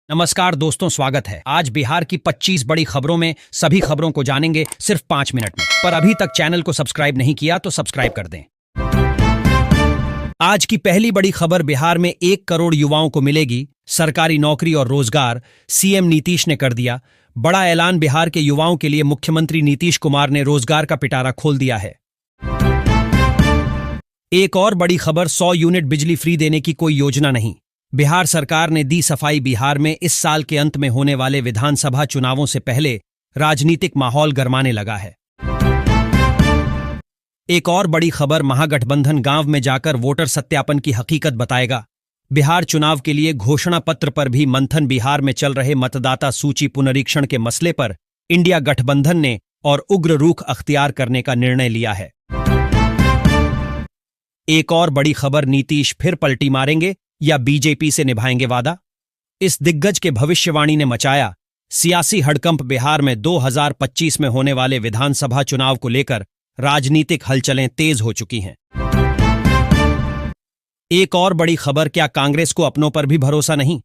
नमस्कार दोस्तों, स्वागत है। आज बिहार की 25 बड़ी खबरों में सभी खबरों को जानेंगे सिर्फ 5 मिनट में। पर अभी तक चैनल को सब्सक्राइब नहीं किया तो सब्सक्राइब कर दें। आज की पहली बड़ी खबर, बिहार में 1 करोड़ युवाओं को मिलेगी सरकारी नौकरी और रोजगार, सीएम नीतीश ने कर दिया बड़ा ऐलान। बिहार के युवाओं के लिए मुख्यमंत्री नीतीश कुमार ने रोजगार का पिटारा खोल दिया है। एक और बड़ी खबर, 100 यूनिट बिजली फ्री देने की कोई योजना नहीं। बिहार सरकार ने दी सफाई। बिहार में इस साल के अंत में होने वाले विधानसभा चुनावों से पहले राजनीतिक माहौल गरमाने लगा है। एक और बड़ी खबर, महागठबंधन गांव में जाकर वोटर सत्यापन की हकीकत बताएगा। बिहार चुनाव के लिए घोषणा पत्र पर भी मंथन। बिहार में चल रहे मतदाता सूची पुनरीक्षण के मसले पर इंडिया गठबंधन ने और उग्र रुख अख्तियार करने का निर्णय लिया है। एक और बड़ी खबर, नीतीश फिर पलटी मारेंगे या बीजेपी से निभाएंगे वादा। इस दिग्गज के भविष्यवाणी ने मचाया सियासी हड़कंप। बिहार में 2025 में होने वाले विधानसभा चुनाव को लेकर राजनीतिक हलचलें तेज हो चुकी हैं। एक और बड़ी खबर, क्या कांग्रेस को अपनों पर भी भरोसा नहीं?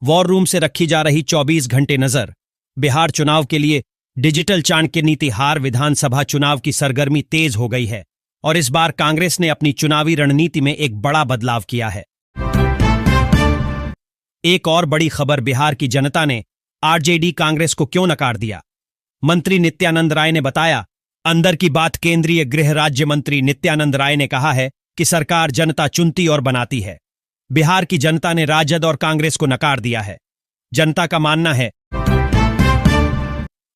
वॉर रूम से रखी जा रही 24 घंटे नजर। बिहार चुनाव के लिए डिजिटल चाणक्य नीति हार। विधानसभा चुनाव की सरगर्मी तेज हो गई है और इस बार कांग्रेस ने अपनी चुनावी रणनीति में एक बड़ा बदलाव किया है। एक और बड़ी खबर, बिहार की जनता ने आरजेडी कांग्रेस को क्यों नकार दिया? मंत्री नित्यानंद राय ने बताया। अंदर की बात, केंद्रीय गृह राज्य मंत्री नित्यानंद राय ने कहा है कि सरकार जनता चुनती और बनाती है। बिहार की जनता ने राजद और कांग्रेस को नकार दिया है, जनता का मानना है।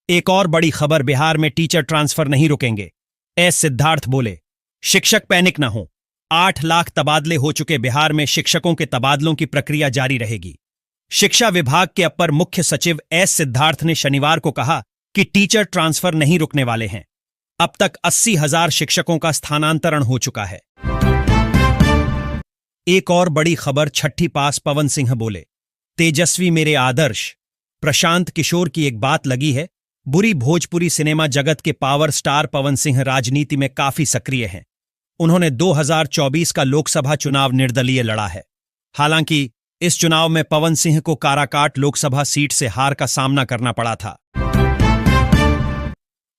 एक और बड़ी खबर, बिहार में टीचर ट्रांसफर नहीं रुकेंगे। एस सिद्धार्थ बोले, शिक्षक पैनिक न हो। 8 लाख तबादले हो चुके बिहार में शिक्षकों के तबादलों की प्रक्रिया जारी रहेगी। शिक्षा विभाग के अपर मुख्य सचिव एस सिद्धार्थ ने शनिवार को कहा कि टीचर ट्रांसफर नहीं रुकने वाले हैं। अब तक 80,000 शिक्षकों का स्थानांतरण हो चुका है। एक और बड़ी खबर, छठी पास, पवन सिंह बोले, तेजस्वी मेरे आदर्श। प्रशांत किशोर की एक बात लगी है बुरी। भोजपुरी सिनेमा जगत के पावर स्टार पवन सिंह राजनीति में काफी सक्रिय हैं। उन्होंने 2024 का लोकसभा चुनाव निर्दलीय लड़ा है। हालांकि इस चुनाव में पवन सिंह को काराकाट लोकसभा सीट से हार का सामना करना पड़ा था।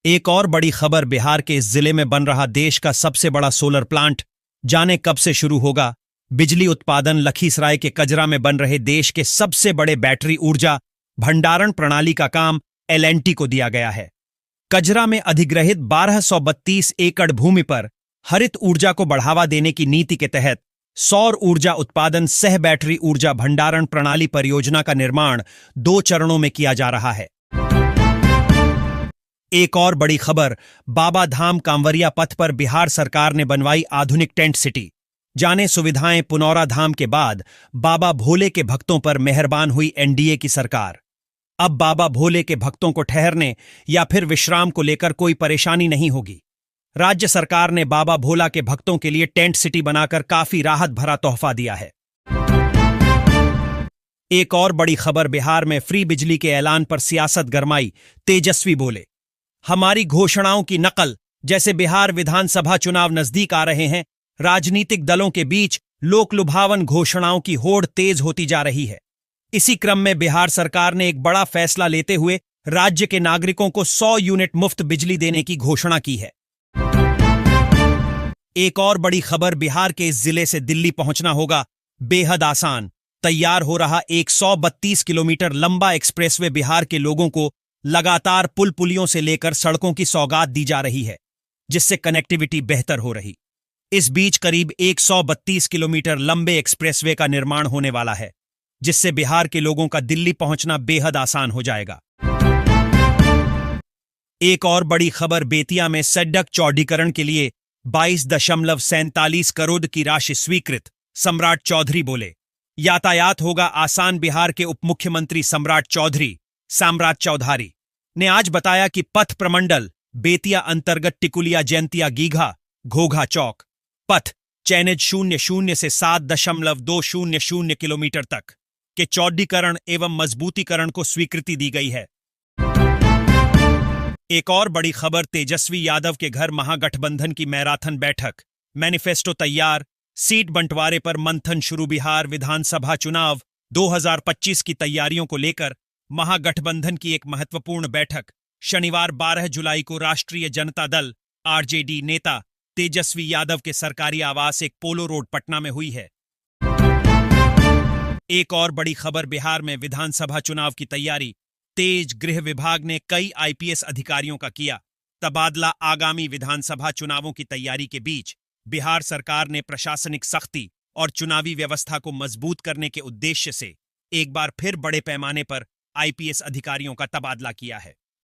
एक और बड़ी खबर, बिहार के इस जिले में बन रहा देश का सबसे बड़ा सोलर प्लांट, जाने कब से शुरू होगा बिजली उत्पादन। लखीसराय के कजरा में बन रहे देश के सबसे बड़े बैटरी ऊर्जा भंडारण प्रणाली का काम एल&टी को दिया गया है। कजरा में अधिग्रहित 1232 एकड़ भूमि पर हरित ऊर्जा को बढ़ावा देने की नीति के तहत सौर ऊर्जा उत्पादन सह बैटरी ऊर्जा भंडारण प्रणाली परियोजना का निर्माण 2 चरणों में किया जा रहा है। एक और बड़ी खबर, बाबा धाम कांवरिया पथ पर बिहार सरकार ने बनवाई आधुनिक टेंट सिटी। जाने सुविधाएं। पुनौरा धाम के बाद बाबा भोले के भक्तों पर मेहरबान हुई एनडीए की सरकार। अब बाबा भोले के भक्तों को ठहरने या फिर विश्राम को लेकर कोई परेशानी नहीं होगी। राज्य सरकार ने बाबा भोला के भक्तों के लिए टेंट सिटी बनाकर काफी राहत भरा तोहफा दिया है। एक और बड़ी खबर, बिहार में फ्री बिजली के ऐलान पर सियासत गरमाई। तेजस्वी बोले, हमारी घोषणाओं की नकल। जैसे बिहार विधानसभा चुनाव नजदीक आ रहे हैं, राजनीतिक दलों के बीच लोकलुभावन घोषणाओं की होड़ तेज होती जा रही है। इसी क्रम में बिहार सरकार ने एक बड़ा फैसला लेते हुए राज्य के नागरिकों को 100 यूनिट मुफ्त बिजली देने की घोषणा की है। एक और बड़ी खबर, बिहार के इस जिले से दिल्ली पहुंचना होगा बेहद आसान। तैयार हो रहा 132 किलोमीटर लंबा एक्सप्रेसवे बिहार के लोगों को लगातार पुल पुलियों से लेकर सड़कों की सौगात दी जा रही है, जिससे कनेक्टिविटी बेहतर हो रही। इस बीच करीब 132 किलोमीटर लंबे एक्सप्रेसवे का निर्माण होने वाला है, जिससे बिहार के लोगों का दिल्ली पहुंचना बेहद आसान हो जाएगा। एक और बड़ी खबर, बेतिया में सड़क चौड़ीकरण के लिए 22.47 करोड़ की राशि स्वीकृत। सम्राट चौधरी बोले, यातायात होगा आसान। बिहार के उप मुख्यमंत्री सम्राट चौधारी ने आज बताया कि पथ प्रमंडल बेतिया अंतर्गत टिकुलिया जैंतिया गीघा घोघा चौक पथ चैनज 00 से 7.200 किलोमीटर तक के चौड़ीकरण एवं मजबूतीकरण को स्वीकृति दी गई है। एक और बड़ी खबर, तेजस्वी यादव के घर महागठबंधन की मैराथन बैठक। मैनिफेस्टो तैयार, सीट बंटवारे पर मंथन शुरू। बिहार विधानसभा चुनाव 2025 की तैयारियों को लेकर महागठबंधन की एक महत्वपूर्ण बैठक शनिवार 12 जुलाई को राष्ट्रीय जनता दल आरजेडी नेता तेजस्वी यादव के सरकारी आवास एक पोलो रोड पटना में हुई है। एक और बड़ी खबर, बिहार में विधानसभा चुनाव की तैयारी तेज। गृह विभाग ने कई आईपीएस अधिकारियों का किया तबादला। आगामी विधानसभा चुनावों की तैयारी के बीच बिहार सरकार ने प्रशासनिक सख्ती और चुनावी व्यवस्था को मजबूत करने के उद्देश्य से एक बार फिर बड़े पैमाने पर आईपीएस अधिकारियों का तबादला किया है।